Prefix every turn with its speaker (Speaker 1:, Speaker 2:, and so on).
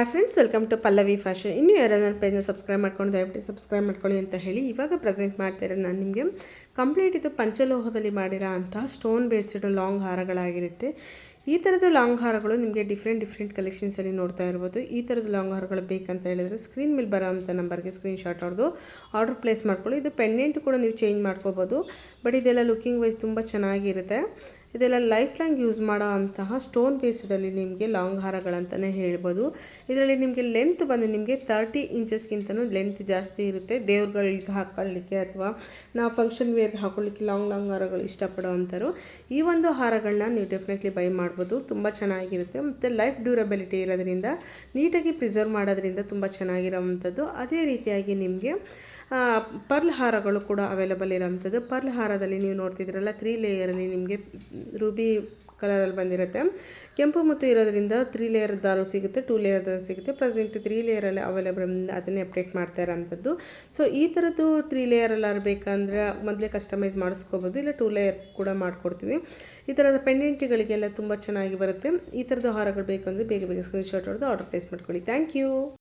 Speaker 1: Hi friends, welcome to Pallavi fashion. ಇನ್ನೂ ಯಾರು ನನ್ನ ಪೇಜ್ನ ಸಬ್ಸ್ಕ್ರೈಬ್ ಮಾಡ್ಕೊಂಡು ದಯವಿಟ್ಟು ಸಬ್ಸ್ಕ್ರೈಬ್ ಮಾಡ್ಕೊಳ್ಳಿ ಅಂತ ಹೇಳಿ ಇವಾಗ ಪ್ರೆಸೆಂಟ್ ಮಾಡ್ತಾ ಇರೋದು ನಾನು ನಿಮಗೆ ಕಂಪ್ಲೀಟ್ ಇದು ಪಂಚಲೋಹದಲ್ಲಿ ಮಾಡಿರೋ ಅಂತಹ ಸ್ಟೋನ್ ಬೇಸ್ಡ್ ಲಾಂಗ್ ಹಾರಗಳಾಗಿರುತ್ತೆ. ಈ ಥರದ ಲಾಂಗ್ ಹಾರಗಳು ನಿಮಗೆ ಡಿಫ್ರೆಂಟ್ ಕಲೆಕ್ಷನ್ಸಲ್ಲಿ ನೋಡ್ತಾ ಇರ್ಬೋದು. ಈ ಥರದ ಲಾಂಗ್ ಹಾರಗಳು ಬೇಕಂತ ಹೇಳಿದರೆ ಸ್ಕ್ರೀನ್ ಮೇಲೆ ಬರೋ ಅಂಥ ನಂಬರ್ಗೆ ಸ್ಕ್ರೀನ್ಶಾಟ್ ಹೊಡೆದು ಆರ್ಡರ್ ಪ್ಲೇಸ್ ಮಾಡ್ಕೊಳ್ಳಿ. ಇದು ಪೆಂಡೆಂಟ್ ಕೂಡ ನೀವು ಚೇಂಜ್ ಮಾಡ್ಕೋಬೋದು. ಬಟ್ ಇದೆಲ್ಲ ಲುಕಿಂಗ್ ವೈಸ್ ತುಂಬ ಚೆನ್ನಾಗಿರುತ್ತೆ. ಇದೆಲ್ಲ ಲೈಫ್ ಲಾಂಗ್ ಯೂಸ್ ಮಾಡೋ ಅಂತಹ ಸ್ಟೋನ್ ಬೇಸ್ಡಲ್ಲಿ ನಿಮಗೆ ಲಾಂಗ್ ಹಾರಗಳಂತಲೇ ಹೇಳ್ಬೋದು. ಇದರಲ್ಲಿ ನಿಮಗೆ ಲೆಂತ್ ಬಂದು ನಿಮಗೆ 30 ಇಂಚಸ್ಗಿಂತಲೂ ಲೆಂತ್ ಜಾಸ್ತಿ ಇರುತ್ತೆ. ದೇವ್ರುಗಳಿಗೆ ಹಾಕ್ಕೊಳ್ಳಿಕ್ಕೆ ಅಥವಾ ನಾವು ಫಂಕ್ಷನ್ ವೇರ್ಗೆ ಹಾಕೊಳ್ಳಿಕ್ಕೆ ಲಾಂಗ್ ಹಾರಗಳು ಇಷ್ಟಪಡೋ ಅಂಥವ್ರು ಈ ಒಂದು ಹಾರಗಳನ್ನ ನೀವು ಡೆಫಿನೆಟ್ಲಿ ಬೈ ಮಾಡ್ಬೋದು. ತುಂಬ ಚೆನ್ನಾಗಿರುತ್ತೆ ಮತ್ತು ಲೈಫ್ ಡ್ಯೂರಬಿಲಿಟಿ ಇರೋದ್ರಿಂದ ನೀಟಾಗಿ ಪ್ರಿಸರ್ವ್ ಮಾಡೋದ್ರಿಂದ ತುಂಬ ಚೆನ್ನಾಗಿರೋವಂಥದ್ದು. ಅದೇ ರೀತಿಯಾಗಿ ನಿಮಗೆ ಪರ್ಲ್ ಹಾರಗಳು ಕೂಡ ಅವೈಲಬಲ್ ಇರೋವಂಥದ್ದು. ಪರ್ಲ್ ಹಾರದಲ್ಲಿ ನೀವು ನೋಡ್ತಿದ್ದೀರಲ್ಲ 3 ಲೇಯರಲ್ಲಿ ನಿಮಗೆ ರೂಬಿ ಕಲರಲ್ಲಿ ಬಂದಿರುತ್ತೆ. ಕೆಂಪು ಮುತ್ತು ಇರೋದ್ರಿಂದ 3 ಲೇಯರ್ ದಾರು ಸಿಗುತ್ತೆ, 2 ಲೇಯರ್ ದಾರು ಸಿಗುತ್ತೆ. ಪ್ರೆಸೆಂಟ್ 3 ಲೇಯರಲ್ಲಿ ಅವೈಲಬಲ್, ಅದನ್ನೇ ಅಪ್ಡೇಟ್ ಮಾಡ್ತಾ ಇರೋವಂಥದ್ದು. ಸೊ ಈ ಥರದ್ದು 3 ಲೇಯರಲ್ಲಿ ಬೇಕಂದರೆ ಮೊದಲೇ ಕಸ್ಟಮೈಸ್ ಮಾಡಿಸ್ಕೋಬೋದು, ಇಲ್ಲ 2 ಲೇಯರ್ ಕೂಡ ಮಾಡಿಕೊಡ್ತೀವಿ. ಈ ಥರದ ಪೆಂಡೆಂಟ್ಗಳಿಗೆಲ್ಲ ತುಂಬ ಚೆನ್ನಾಗಿ ಬರುತ್ತೆ. ಈ ಥರದ್ದು ಹಾರಗಳು ಬೇಕಂದರೆ ಬೇಗ ಸ್ಕ್ರೀನ್ಶಾಟ್ ಹೊಡೆದು ಆರ್ಡರ್ ಪ್ಲೇಸ್ ಮಾಡ್ಕೊಳ್ಳಿ. Thank you.